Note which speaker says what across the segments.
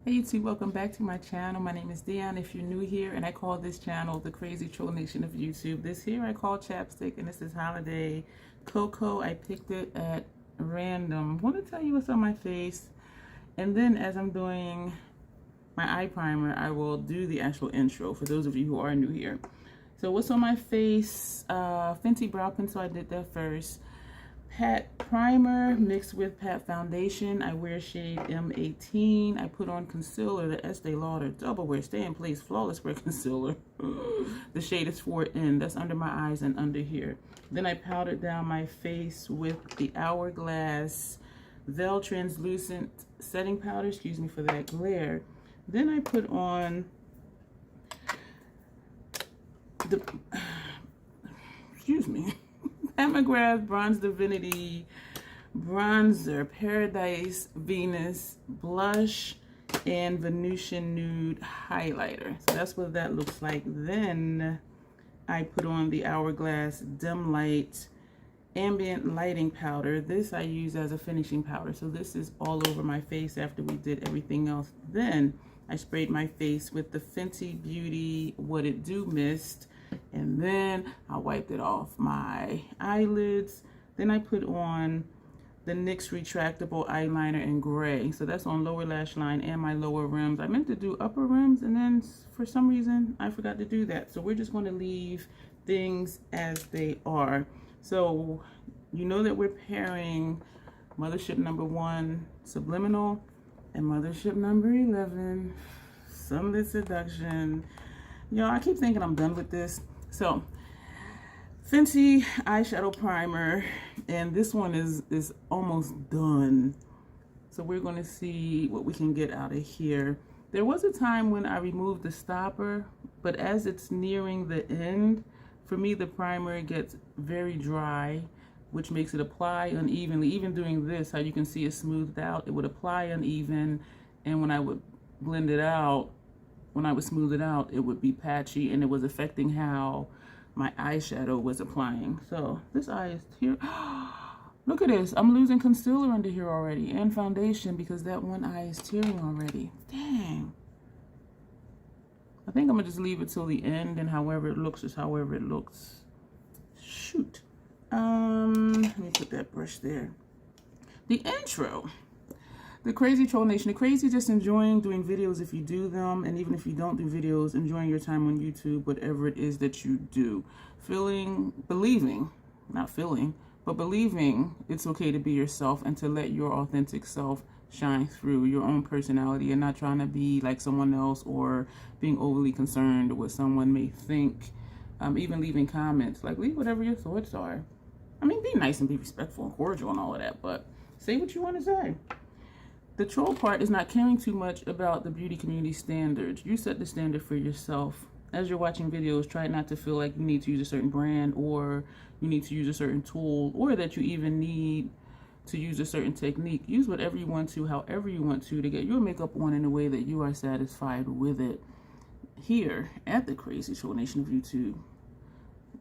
Speaker 1: Hey YouTube, welcome back to my channel. My name is Dion if you're new here, and I call this channel the Crazy Troll Nation of YouTube. This here I call chapstick, and this is Holiday Cocoa. I picked it at random. I want to tell you what's on my face, and then as I'm doing my eye primer, I will do the actual intro for those of you who are new here. So what's on my face? Fenty brow pencil, I did that first. Pat primer mixed with pat foundation. I wear shade M18. I put on concealer, the Estee Lauder Double Wear Stay in Place Flawless Wear Concealer. The shade is 4N. That's under my eyes and under here. Then I powdered down my face with the Hourglass Veil Translucent Setting Powder. Excuse me for that glare. Then I put on the... excuse me. McGrath Bronze Divinity Bronzer, Paradise Venus Blush, and Venusian Nude Highlighter. So that's what that looks like. Then I put on the Hourglass Dim Light Ambient Lighting Powder. This I use as a finishing powder. So this is all over my face after we did everything else. Then I sprayed my face with the Fenty Beauty What It Do Mist. And then I wiped it off my eyelids. Then I put on the NYX Retractable Eyeliner in gray. So that's on lower lash line and my lower rims. I meant to do upper rims, and then for some reason I forgot to do that. So we're just going to leave things as they are. So you know that we're pairing Mothership #1 Subliminal and Mothership #11 Sunlit Seduction. Y'all, I keep thinking I'm done with this. So, Fenty eyeshadow primer, and this one is almost done. So we're going to see what we can get out of here. There was a time when I removed the stopper, but as it's nearing the end, for me the primer gets very dry, which makes it apply unevenly. Even doing this, how you can see it smoothed out, it would apply uneven, and when I would blend it out, when I would smooth it out, it would be patchy, and it was affecting how my eyeshadow was applying. So this eye is here. Look at this. I'm losing concealer under here already and foundation because that one eye is tearing already. Dang. I think I'm gonna just leave it till the end, and however it looks is however it looks. Shoot. Let me put that brush there. The intro. The Crazy Troll Nation. The crazy just enjoying doing videos if you do them, and even if you don't do videos, enjoying your time on YouTube, whatever it is that you do. Believing it's okay to be yourself and to let your authentic self shine through your own personality, and not trying to be like someone else or being overly concerned with what someone may think. Even leaving comments, like leave whatever your thoughts are. I mean, be nice and be respectful and cordial and all of that, but say what you want to say. The troll part is not caring too much about the beauty community standards. You set the standard for yourself. As you're watching videos, try not to feel like you need to use a certain brand, or you need to use a certain tool, or that you even need to use a certain technique. Use whatever you want to, however you want to get your makeup on in a way that you are satisfied with it. Here at the Crazy Troll Nation of YouTube,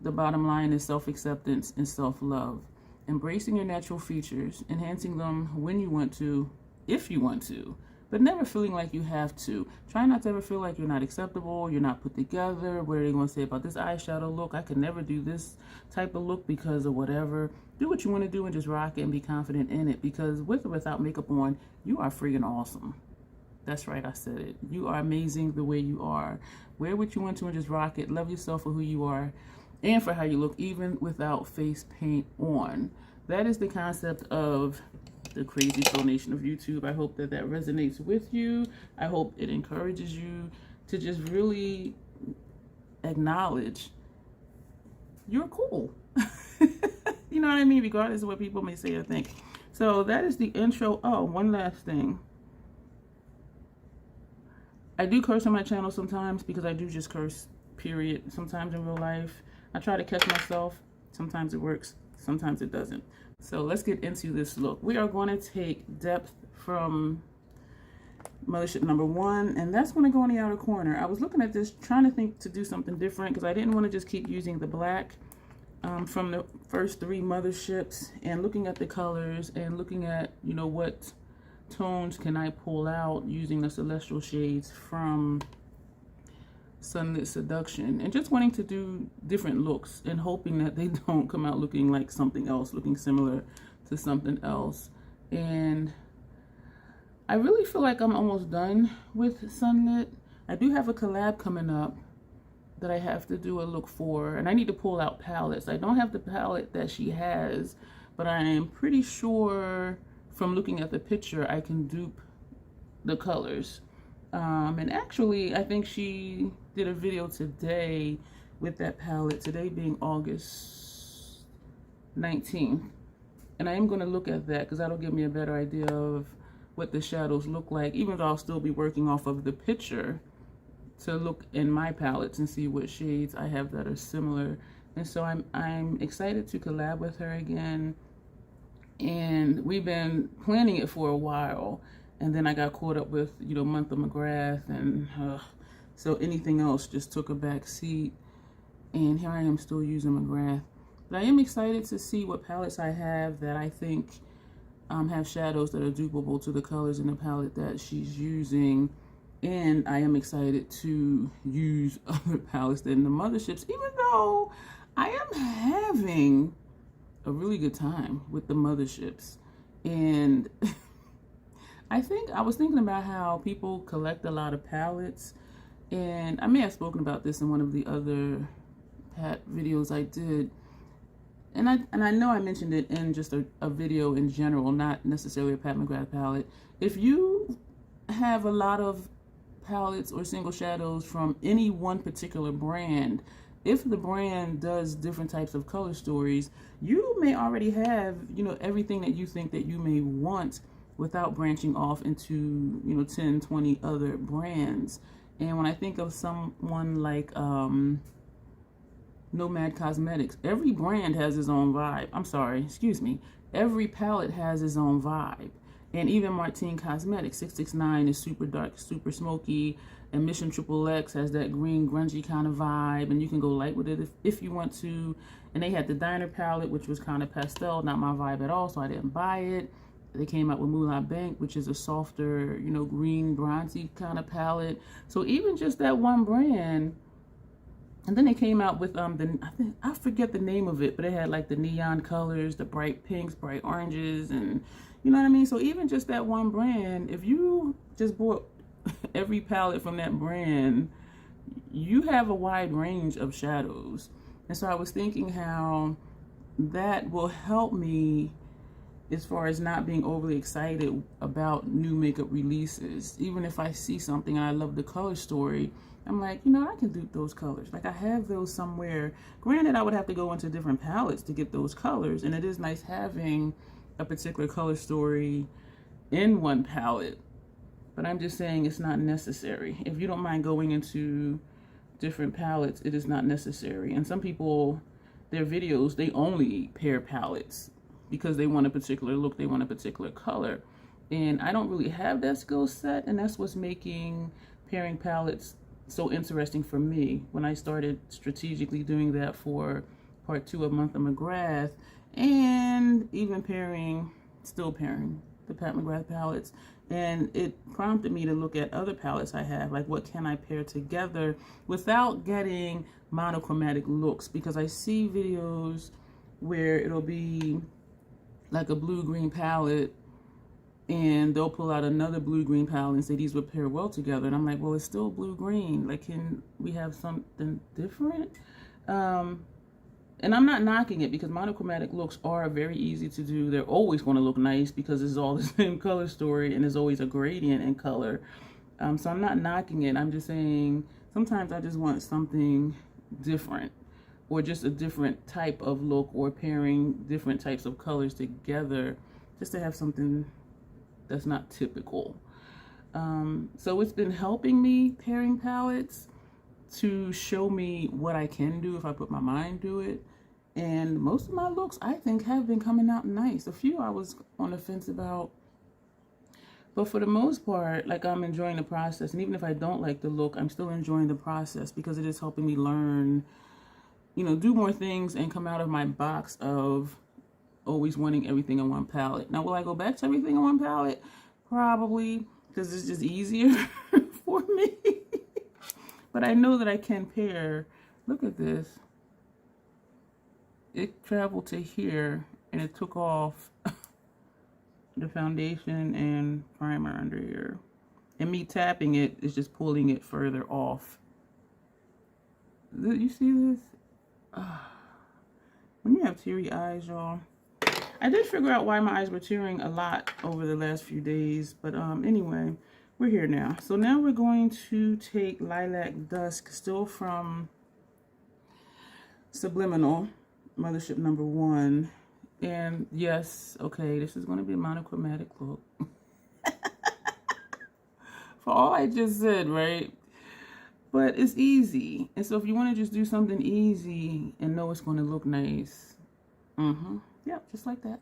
Speaker 1: the bottom line is self-acceptance and self-love. Embracing your natural features, enhancing them when you want to, if you want to, but never feeling like you have to. Try not to ever feel like you're not acceptable, you're not put together. What are they going to say about this eyeshadow look? I could never do this type of look because of whatever. Do what you want to do and just rock it and be confident in it, because with or without makeup on, you are freaking awesome. That's right, I said it. You are amazing the way you are. Wear what you want to and just rock it. Love yourself for who you are and for how you look, even without face paint on. That is the concept of the Crazy Troll Nation of YouTube. I hope that that resonates with you. I hope it encourages you to just really acknowledge you're cool. You know what I mean? Regardless of what people may say or think. So that is the intro. Oh, one last thing. I do curse on my channel sometimes because I do just curse, period. Sometimes in real life. I try to catch myself. Sometimes it works. Sometimes it doesn't. So let's get into this look. We are going to take Depth from Mothership #1, and that's going to go in the outer corner. I was looking at this, trying to think to do something different because I didn't want to just keep using the black from the first 3 Motherships, and looking at the colors and looking at, you know, what tones can I pull out using the Celestial shades from Sunlit Seduction, and just wanting to do different looks and hoping that they don't come out looking like something else, looking similar to something else. And I really feel like I'm almost done with Sunlit. I do have a collab coming up that I have to do a look for, and I need to pull out palettes. I don't have the palette that she has, but I am pretty sure from looking at the picture I can dupe the colors. And actually, I think she did a video today with that palette, today being August 19th. And I am going to look at that because that'll give me a better idea of what the shadows look like, even though I'll still be working off of the picture to look in my palettes and see what shades I have that are similar. And so I'm excited to collab with her again. And we've been planning it for a while. And then I got caught up with, you know, month of McGrath, and so anything else just took a back seat. And here I am still using McGrath. But I am excited to see what palettes I have that I think have shadows that are dupable to the colors in the palette that she's using. And I am excited to use other palettes than the Motherships, even though I am having a really good time with the Motherships. And I was thinking about how people collect a lot of palettes, and I may have spoken about this in one of the other Pat videos I did, and I know I mentioned it in just a video in general, not necessarily a Pat McGrath palette. If you have a lot of palettes or single shadows from any one particular brand, if the brand does different types of color stories, you may already have, you know, everything that you think that you may want without branching off into, you know, 10, 20 other brands. And when I think of someone like Nomad Cosmetics, every brand has its own vibe. I'm sorry, excuse me. Every palette has its own vibe. And even Martine Cosmetics, 669 is super dark, super smoky, and Mission XXX has that green grungy kind of vibe, and you can go light with it if you want to. And they had the Diner palette, which was kind of pastel, not my vibe at all, so I didn't buy it. They came out with Moulin Bank, which is a softer, you know, green, bronzy kind of palette. So even just that one brand. And then they came out with, I forget the name of it, but it had like the neon colors, the bright pinks, bright oranges, and you know what I mean? So even just that one brand, if you just bought every palette from that brand, you have a wide range of shadows. And so I was thinking how that will help me as far as not being overly excited about new makeup releases. Even if I see something and I love the color story, I'm like, you know, I can dupe those colors. Like I have those somewhere. Granted, I would have to go into different palettes to get those colors, and it is nice having a particular color story in one palette. But I'm just saying it's not necessary. If you don't mind going into different palettes, it is not necessary. And some people, their videos, they only pair palettes because they want a particular look, they want a particular color. And I don't really have that skill set, and that's what's making pairing palettes so interesting for me when I started strategically doing that for part 2 of Month of McGrath, and even still pairing the Pat McGrath palettes. And it prompted me to look at other palettes I have, like what can I pair together without getting monochromatic looks, because I see videos where it'll be like a blue-green palette and they'll pull out another blue-green palette and say these would pair well together, and I'm like, well, it's still blue-green. Like, can we have something different? And I'm not knocking it, because monochromatic looks are very easy to do. They're always going to look nice because it's all the same color story and there's always a gradient in color. So I'm not knocking it. I'm just saying sometimes I just want something different, or just a different type of look, or pairing different types of colors together just to have something that's not typical. So it's been helping me, pairing palettes, to show me what I can do if I put my mind to it. And most of my looks, I think, have been coming out nice. A few I was on the fence about, but for the most part, like, I'm enjoying the process. And even if I don't like the look, I'm still enjoying the process because it is helping me learn, you know, do more things and come out of my box of always wanting everything in one palette. Now, will I go back to everything in one palette? Probably, because it's just easier for me. But I know that I can pair. Look at this. It traveled to here, and it took off the foundation and primer under here. And me tapping it is just pulling it further off. You see this? When you have teary eyes, y'all. I did figure out why my eyes were tearing a lot over the last few days. But anyway, we're here now. So now we're going to take Lilac Dusk, still from Subliminal, Mothership #1. And yes, okay, this is going to be a monochromatic look. For all I just said, right? But it's easy. And so if you want to just do something easy and know it's going to look nice. Yep, just like that.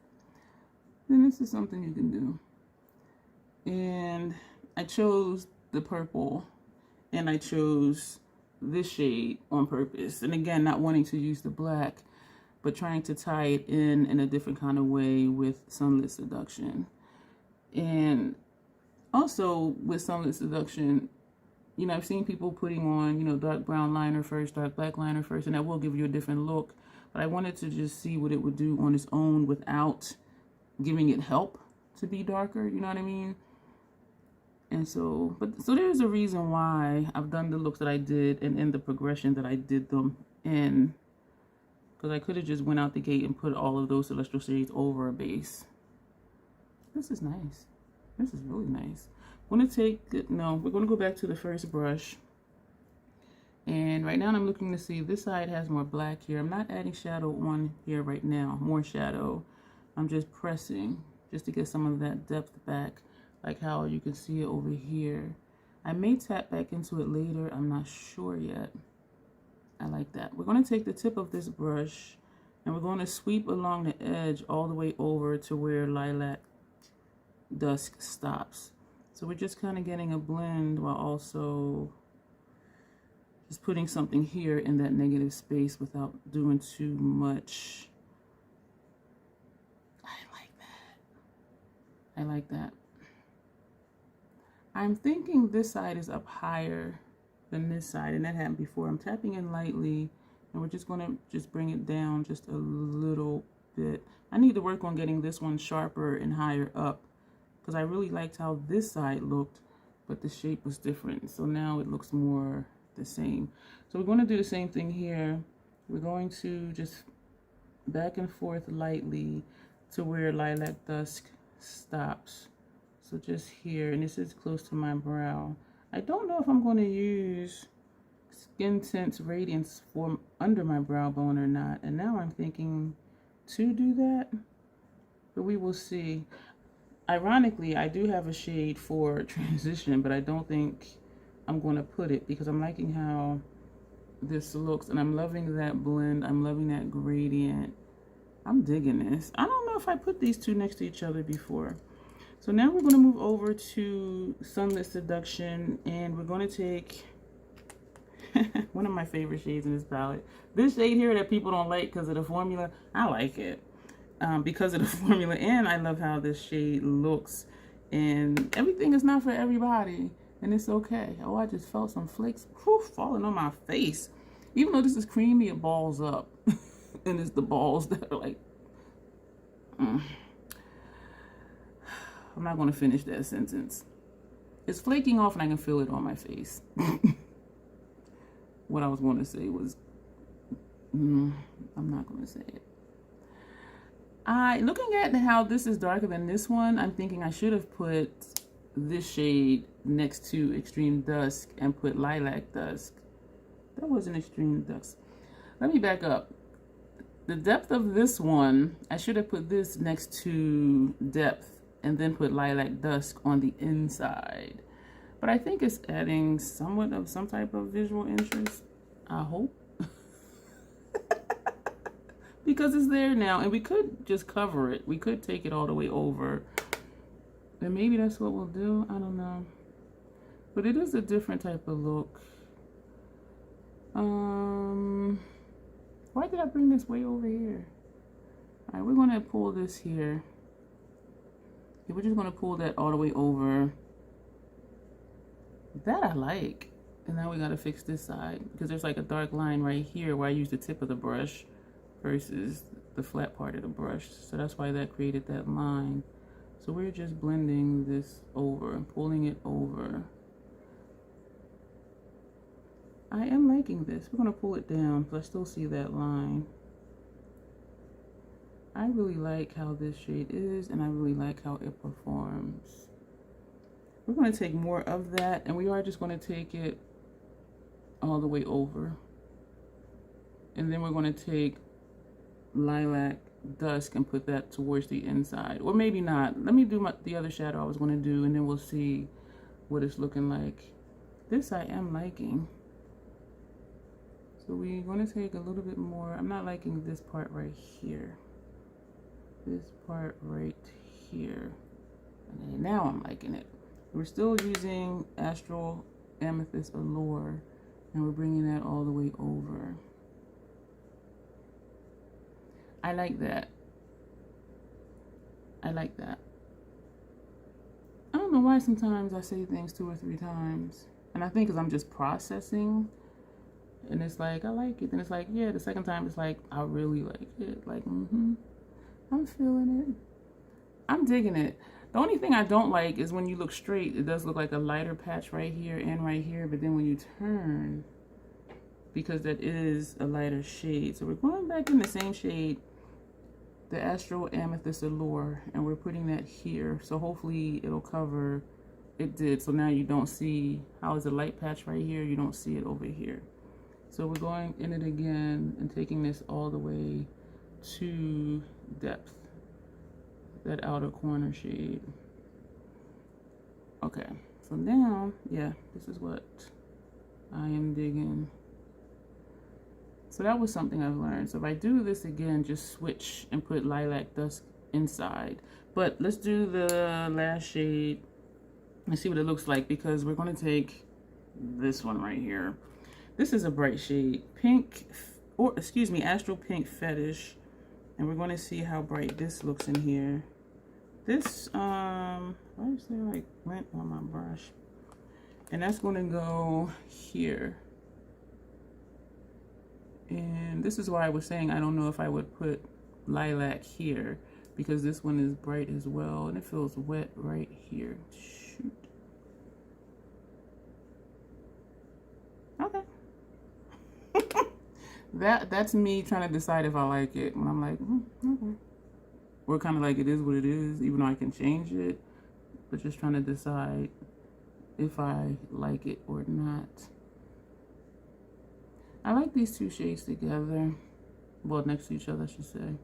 Speaker 1: Then this is something you can do. And I chose the purple. And I chose this shade on purpose. And again, not wanting to use the black, but trying to tie it in a different kind of way with Sunlit Seduction. And also with Sunlit Seduction, you know, I've seen people putting on, you know, dark brown liner first, dark black liner first, and that will give you a different look. But I wanted to just see what it would do on its own without giving it help to be darker, you know what I mean? And so, so there's a reason why I've done the looks that I did and in the progression that I did them in. Because I could have just went out the gate and put all of those celestial shades over a base. This is nice. This is really nice. I'm going to take, no, we're going to go back to the first brush. And right now I'm looking to see, this side has more black here. I'm not adding shadow on here right now, more shadow. I'm just pressing just to get some of that depth back, like how you can see it over here. I may tap back into it later. I'm not sure yet. I like that. We're going to take the tip of this brush and we're going to sweep along the edge all the way over to where Lilac Dusk stops. So we're just kind of getting a blend while also just putting something here in that negative space without doing too much. I like that. I like that. I'm thinking this side is up higher than this side, and that happened before. I'm tapping in lightly, and we're just going to just bring it down just a little bit. I need to work on getting this one sharper and higher up, because I really liked how this side looked, but the shape was different. So now it looks more the same. So we're going to do the same thing here. We're going to just back and forth lightly to where Lilac Dusk stops. So just here, and this is close to my brow. I don't know if I'm going to use Skin Tint Radiance for under my brow bone or not. And now I'm thinking to do that, but we will see. Ironically, I do have a shade for transition, but I don't think I'm going to put it because I'm liking how this looks, and I'm loving that blend. I'm loving that gradient. I'm digging this. I don't know if I put these two next to each other before. So now we're going to move over to Sunlit Seduction, and we're going to take one of my favorite shades in this palette. This shade here that people don't like because of the formula, I like it because of the formula, and I love how this shade looks. And everything is not for everybody, and it's okay. Oh, I just felt some flakes falling on my face. Even though this is creamy, it balls up. And it's the balls that are like... I'm not going to finish that sentence. It's flaking off and I can feel it on my face. What I was going to say was, I'm not going to say it. Looking at how this is darker than this one, I'm thinking I should have put this shade next to Extreme Dusk and put Lilac Dusk. That wasn't Extreme Dusk. Let me back up. The depth of this one, I should have put this next to Depth and then put Lilac Dusk on the inside. But I think it's adding somewhat of some type of visual interest. I hope. Because it's there now, and we could just cover it. We could take it all the way over. And maybe that's what we'll do. I don't know. But it is a different type of look. Why did I bring this way over here? All right, we're going to pull this here. Okay, we're just gonna pull that all the way over. That I like. And now we gotta fix this side because there's like a dark line right here where I use the tip of the brush versus the flat part of the brush. So that's why that created that line. So we're just blending this over and pulling it over. I am liking this. We're gonna pull it down because I still see that line. I really like how this shade is and I really like how it performs. We're gonna take more of that and we are just gonna take it all the way over. And then we're gonna take Lilac Dusk and put that towards the inside, or maybe not. Let me do the other shadow I was going to do, and then we'll see what it's looking like. This I am liking. So we're going to take a little bit more. I'm not liking this part right here. This part right here. And now I'm liking it. We're still using Astral Amethyst Allure, and we're bringing that all the way over. I like that. I like that. I don't know why sometimes I say things 2 or 3 times. And I think because I'm just processing. And it's like, I like it. Then it's like, yeah, the second time it's like, I really like it. Like, I'm feeling it. I'm digging it. The only thing I don't like is when you look straight, it does look like a lighter patch right here and right here. But then when you turn, because that is a lighter shade. So we're going back in the same shade, the Astral Amethyst Allure, and we're putting that here. So hopefully it'll cover. It did. So now you don't see how is a light patch right here. You don't see it over here. So we're going in it again and taking this all the way to depth, that outer corner shade. Okay, so now, yeah, this is what I am digging. So that was something I've learned. So if I do this again, just switch and put Lilac Dusk inside. But let's do the last shade and see what it looks like, because we're going to take this one right here. This is a bright shade, pink, or excuse me, Astral Pink Fetish. And we're going to see how bright this looks in here. This, why is there like lint on my brush? And that's going to go here. And this is why I was saying I don't know if I would put lilac here, because this one is bright as well and it feels wet right here. Shoot. Okay. That's me trying to decide if I like it. When I'm like, okay. Or kind of like it is what it is, even though I can change it, but just trying to decide if I like it or not. I like these 2 shades together. Well, next to each other, I should say.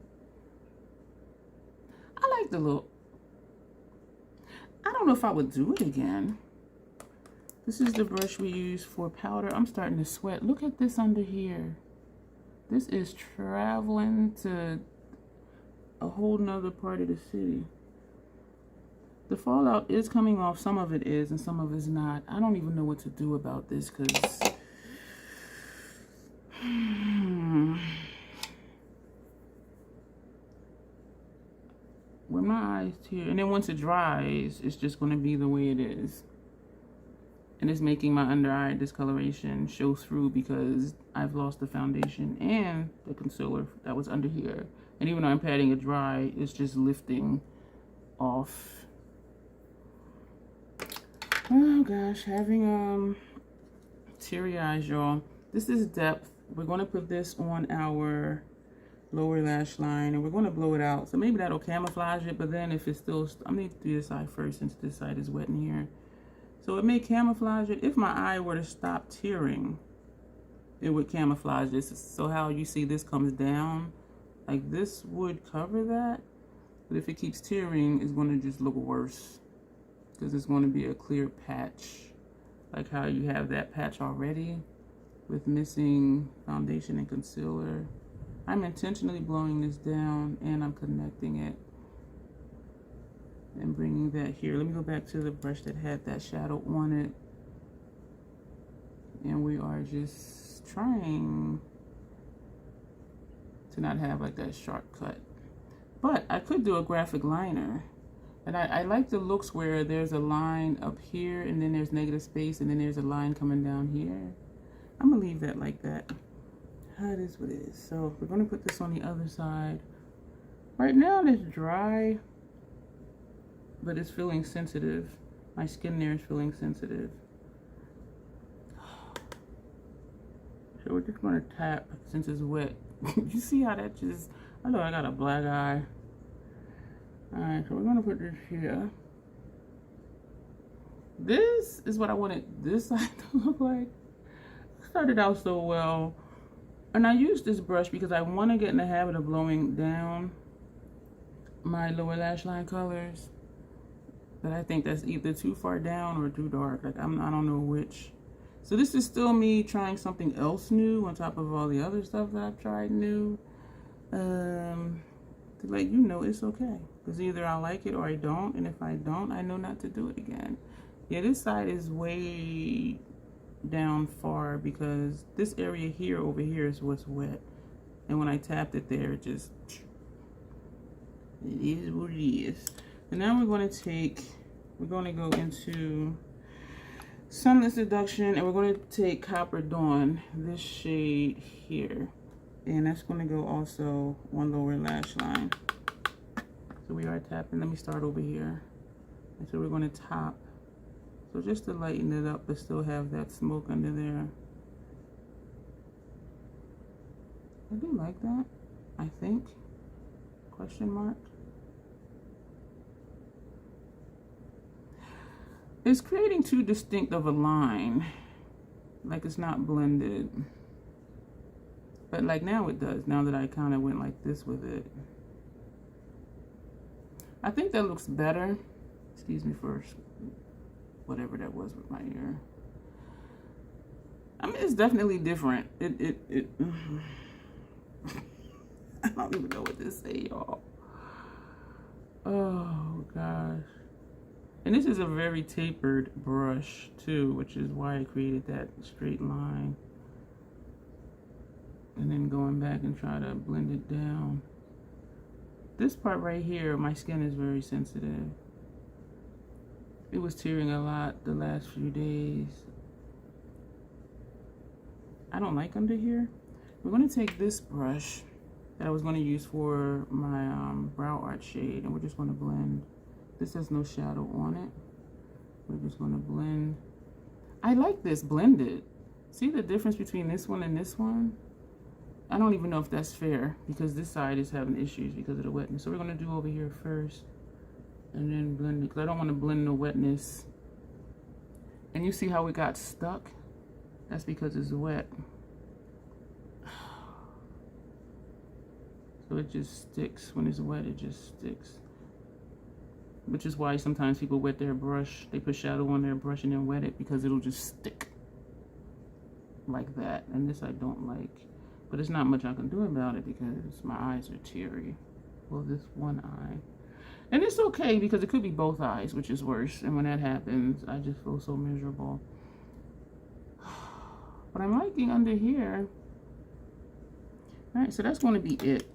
Speaker 1: I like the look. I don't know if I would do it again. This is the brush we use for powder. I'm starting to sweat. Look at this under here. This is traveling to a whole nother part of the city. The fallout is coming off. Some of it is and some of it is not. I don't even know what to do about this because when my eyes tear, and then once it dries, it's just going to be the way it is. And it's making my under eye discoloration show through because I've lost the foundation and the concealer that was under here. And even though I'm patting it dry, it's just lifting off. Oh gosh, having teary eyes, y'all. This is depth. We're going to put this on our lower lash line and we're going to blow it out. So maybe that'll camouflage it, but then if it's still, I'm going to do this side first since this side is wet in here. So it may camouflage it. If my eye were to stop tearing, it would camouflage this. So how you see this comes down, like this would cover that. But if it keeps tearing, it's going to just look worse because it's going to be a clear patch. Like how you have that patch already with missing foundation and concealer. I'm intentionally blowing this down and I'm connecting it and bringing that here. Let me go back to the brush that had that shadow on it. And we are just trying to not have like that sharp cut. But I could do a graphic liner And I like the looks where there's a line up here and then there's negative space and then there's a line coming down here. I'm gonna leave that like that. It is what it is. So we're gonna put this on the other side. Right now it's dry, but it's feeling sensitive. My skin there is feeling sensitive. So we're just gonna tap since it's wet. You see how that just, I know I got a black eye. Alright, so we're gonna put this here. This is what I wanted this side to look like. It started out so well. And I use this brush because I want to get in the habit of blowing down my lower lash line colors. But I think that's either too far down or too dark. Like I don't know which. So this is still me trying something else new on top of all the other stuff that I've tried new. To let you know it's okay. Because either I like it or I don't. And if I don't, I know not to do it again. Yeah, this side is way down far because this area here over here is what's wet. And when I tapped it there, it just, it is what it is. And now we're going to go into Sunlit Seduction, and we're going to take Copper Dawn, this shade here, and that's going to go also on lower lash line. So we are tapping. Let me start over here. And so we're going to top. So just to lighten it up, but still have that smoke under there. I do like that, I think. Question mark. It's creating too distinct of a line, like it's not blended. But like now it does, now that I kind of went like this with it. I think that looks better. Excuse me for whatever that was with my ear. I mean, it's definitely different. I don't even know what to say, y'all. Oh gosh. And this is a very tapered brush too, which is why I created that straight line. And then going back and try to blend it down. This part right here, my skin is very sensitive. It was tearing a lot the last few days. I don't like under here. We're going to take this brush that I was going to use for my brow art shade, and we're just going to blend. This has no shadow on it. We're just going to blend. I like this blended. See the difference between this one and this one? I don't even know if that's fair because this side is having issues because of the wetness. So we're going to do over here first and then blend it because I don't want to blend the wetness. And you see how it got stuck? That's because it's wet. So it just sticks. When it's wet, it just sticks. Which is why sometimes people wet their brush. They put shadow on their brush and then wet it because it'll just stick like that. And this I don't like. But there's not much I can do about it because my eyes are teary. Well, this one eye. And it's okay because it could be both eyes, which is worse. And when that happens, I just feel so miserable. But I'm liking under here. All right, so that's going to be it.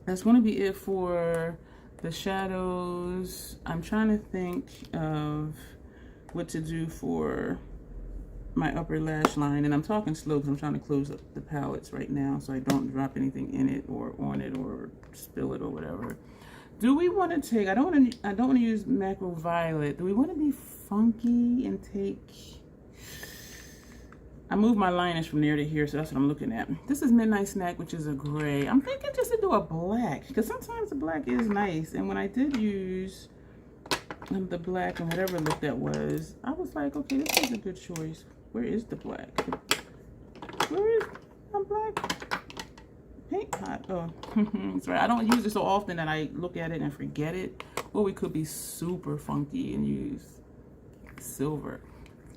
Speaker 1: That's going to be it for the shadows. I'm trying to think of what to do for my upper lash line, and I'm talking slow because I'm trying to close up the palettes right now so I don't drop anything in it or on it or spill it or whatever. Do we want to take, I don't want to use Macro Violet. Do we want to be funky and take, I moved my liners from there to here, so that's what I'm looking at. This is Midnight Snack, which is a gray. I'm thinking just to do a black because sometimes the black is nice, and when I did use the black and whatever look that was, I was like, okay, this is a good choice. Where is the black? Where is my black? Paint pot. Oh, that's right. I don't use it so often that I look at it and forget it. Or we could be super funky and use silver.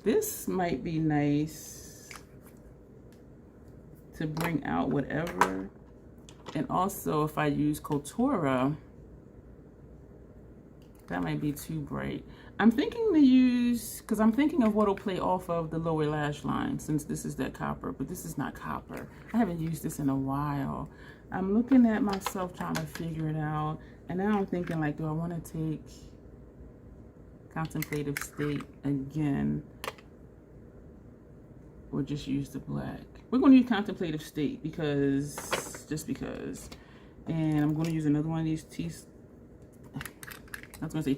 Speaker 1: This might be nice to bring out whatever. And also, if I use Kotura, that might be too bright. I'm thinking to use, because I'm thinking of what will play off of the lower lash line, since this is that copper, but this is not copper. I haven't used this in a while. I'm looking at myself trying to figure it out, and now I'm thinking like, do I want to take Contemplative State again, or just use the black. We're going to use Contemplative State because, just because. And I'm going to use another one of these I was going to say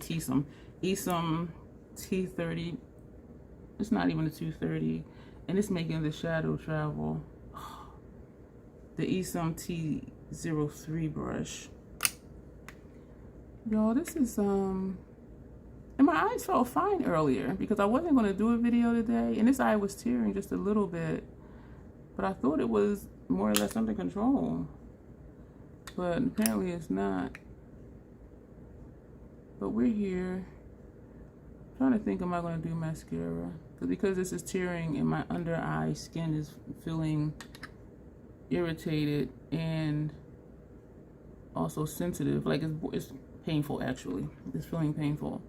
Speaker 1: Esom T30. It's not even a 230. And it's making the shadow travel. The Esom T03 brush. Y'all, this is, and my eyes felt fine earlier because I wasn't going to do a video today. And this eye was tearing just a little bit. But I thought it was more or less under control. But apparently it's not. But we're here. I'm trying to think, am I going to do mascara? Because this is tearing and my under eye skin is feeling irritated and also sensitive. Like it's painful actually. It's feeling painful.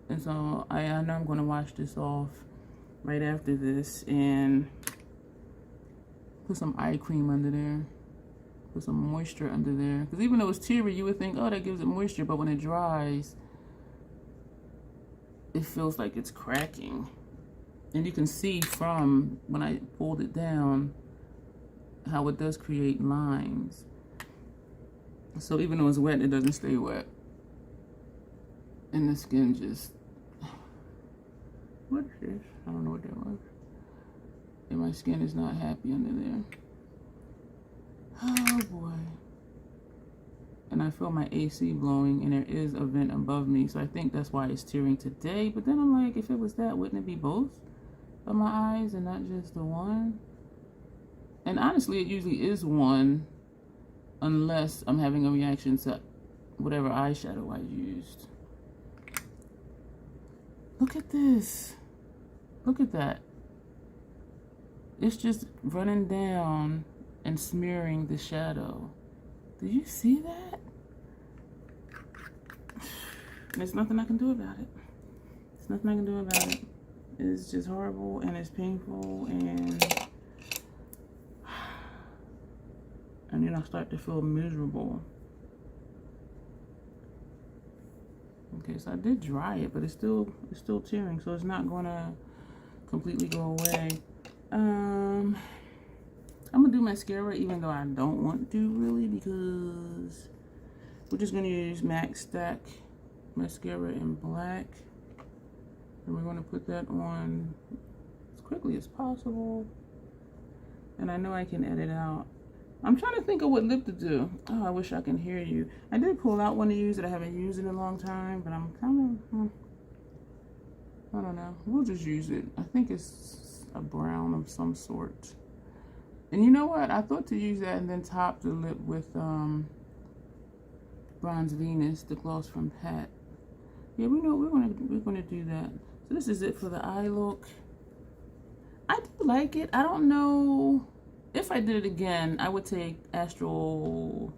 Speaker 1: And so I know I'm going to wash this off right after this and put some eye cream under there. Put some moisture under there. Because even though it's teary, you would think, oh, that gives it moisture. But when it dries, it feels like it's cracking. And you can see from when I pulled it down how it does create lines. So even though it's wet, it doesn't stay wet. And the skin just... What's this? I don't know what that was. And my skin is not happy under there. Oh boy. And I feel my AC blowing and there is a vent above me. So I think that's why it's tearing today. But then I'm like, if it was that, wouldn't it be both of my eyes and not just the one? And honestly, it usually is one unless I'm having a reaction to whatever eyeshadow I used. Look at this. Look at that. It's just running down and smearing the shadow. Do you see that? There's nothing I can do about it. There's nothing I can do about it. It's just horrible and it's painful and then I start to feel miserable. Okay, so I did dry it, but it's still tearing, so it's not gonna completely go away. I'm gonna do mascara even though I don't want to really, because we're just gonna use MAC Stack mascara in black. And we're gonna put that on as quickly as possible. And I know I can edit out. I'm trying to think of what lip to do. Oh, I wish I can hear you. I did pull out one to use that I haven't used in a long time, but I'm kind of, I don't know. We'll just use it. I think it's a brown of some sort. And you know what? I thought to use that and then top the lip with Bronze Venus, the gloss from Pat. Yeah, we know we're gonna do that. So this is it for the eye look. I do like it. I don't know if I did it again. I would take Astral.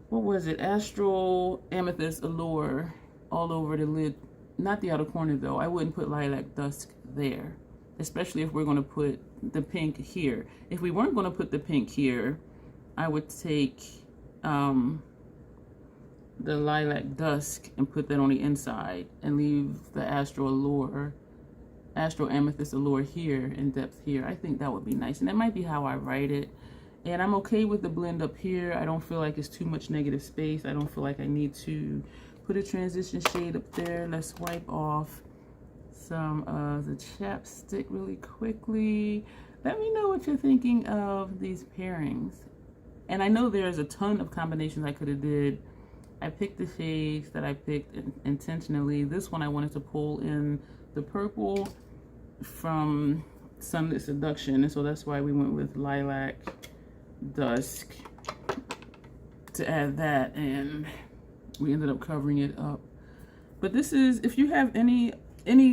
Speaker 1: What was it? Astral Amethyst Allure all over the lid. Not the outer corner though. I wouldn't put Lilac Dusk there, especially if we're gonna put the pink here. If we weren't gonna put the pink here, I would take the Lilac Dusk and put that on the inside and leave the Astral Amethyst Allure here in depth here. I think that would be nice, and that might be how I write it. And I'm okay with the blend up here. I don't feel like it's too much negative space. I don't feel like I need to put a transition shade up there. Let's wipe off some of the chapstick really quickly. Let me know what you're thinking of these pairings. And I know there's a ton of combinations I could have did. I picked the shades that I picked intentionally. This one I wanted to pull in the purple from Sunlit Seduction, and so that's why we went with Lilac Dusk to add that, and we ended up covering it up. But this is, if you have any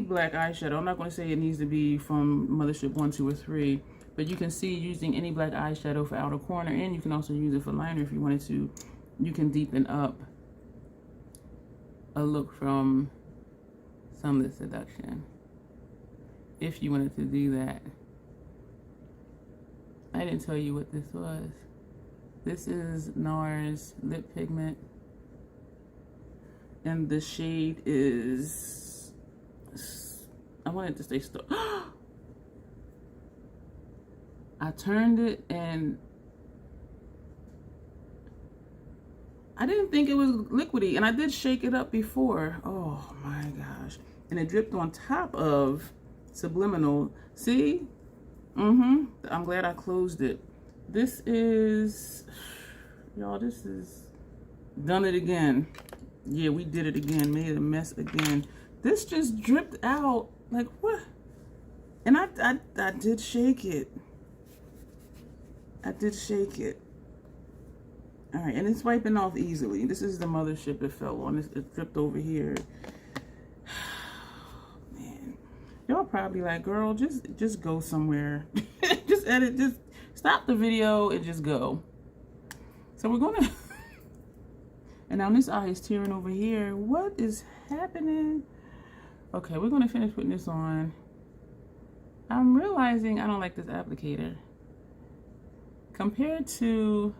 Speaker 1: black eyeshadow, I'm not going to say it needs to be from Mothership 1, 2, or 3, but you can see using any black eyeshadow for outer corner, and you can also use it for liner if you wanted to. You can deepen up a look from Sunlit Seduction if you wanted to do that. I didn't tell you what this was. This is NARS Lip Pigment. And the shade is, I want it to stay still. I turned it and I didn't think it was liquidy, and I did shake it up before. Oh my gosh. And it dripped on top of Subliminal. See? I'm glad I closed it. This is, y'all, this is done it again. Yeah, we did it again, made a mess again. This just dripped out, like what? And I did shake it. I did shake it. All right, and it's wiping off easily. This is the Mothership it fell on. It dripped over here. Man, y'all probably like, girl, just go somewhere. Just edit, just stop the video and just go. So we're gonna, and now this eye is tearing over here. What is happening? Okay, we're gonna finish putting this on. I'm realizing I don't like this applicator. Compared to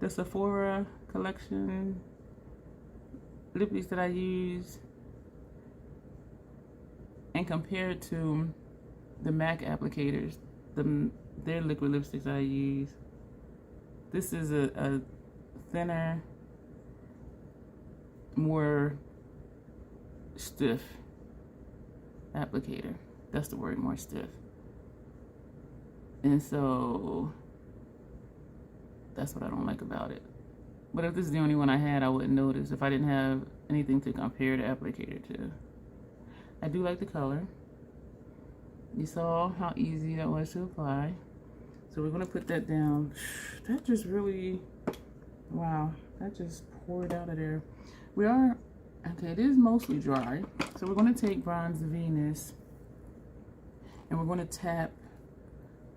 Speaker 1: the Sephora collection lippies that I use, and compared to the MAC applicators, their liquid lipsticks I use, this is a thinner, more stiff applicator. That's the word, more stiff. And so that's what I don't like about it. But if this is the only one I had, I wouldn't notice if I didn't have anything to compare the applicator to. I do like the color. You saw how easy that was to apply. So we're gonna put that down. That just really, wow, that just poured out of there. We are, okay, it is mostly dry. So we're gonna take Bronze Venus and we're gonna tap.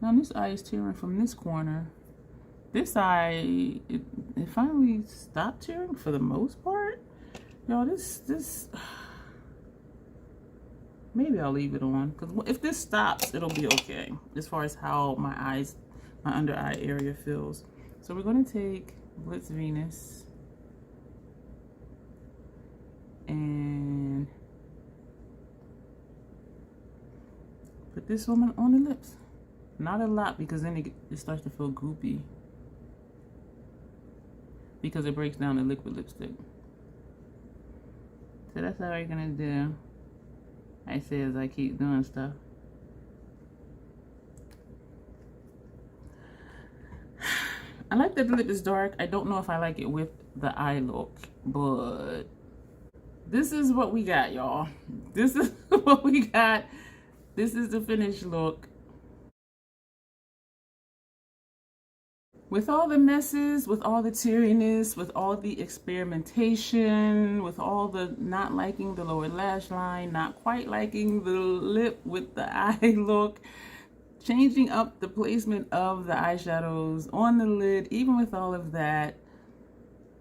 Speaker 1: Now this eye is tearing from this corner. This eye, it finally stopped tearing for the most part. Y'all, this, maybe I'll leave it on, because if this stops, it'll be okay as far as how my under eye area feels. So we're going to take Blitz Venus and put this on the lips. Not a lot, because then it starts to feel goopy, because it breaks down the liquid lipstick. So that's how we're gonna do. I say as I keep doing stuff. I like that the lip is dark. I don't know if I like it with the eye look, but this is what we got, y'all. This is what we got. This is the finished look. With all the messes, with all the teariness, with all the experimentation, with all the not liking the lower lash line, not quite liking the lip with the eye look, changing up the placement of the eyeshadows on the lid, even with all of that,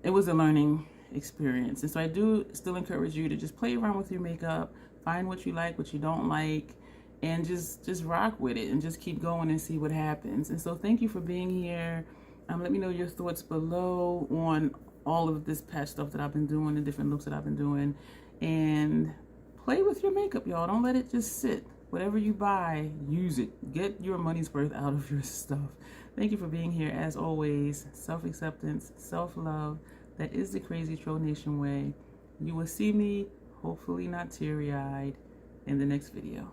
Speaker 1: it was a learning experience. And so I do still encourage you to just play around with your makeup, find what you like, what you don't like, and just rock with it and just keep going and see what happens. And so thank you for being here. Let me know your thoughts below on all of this patch stuff that I've been doing, the different looks that I've been doing, and play with your makeup, y'all. Don't let it just sit. Whatever you buy, use it. Get your money's worth out of your stuff. Thank you for being here. As always, self-acceptance, self-love. That is the Crazy Tro Nation way. You will see me, hopefully not teary-eyed, in the next video.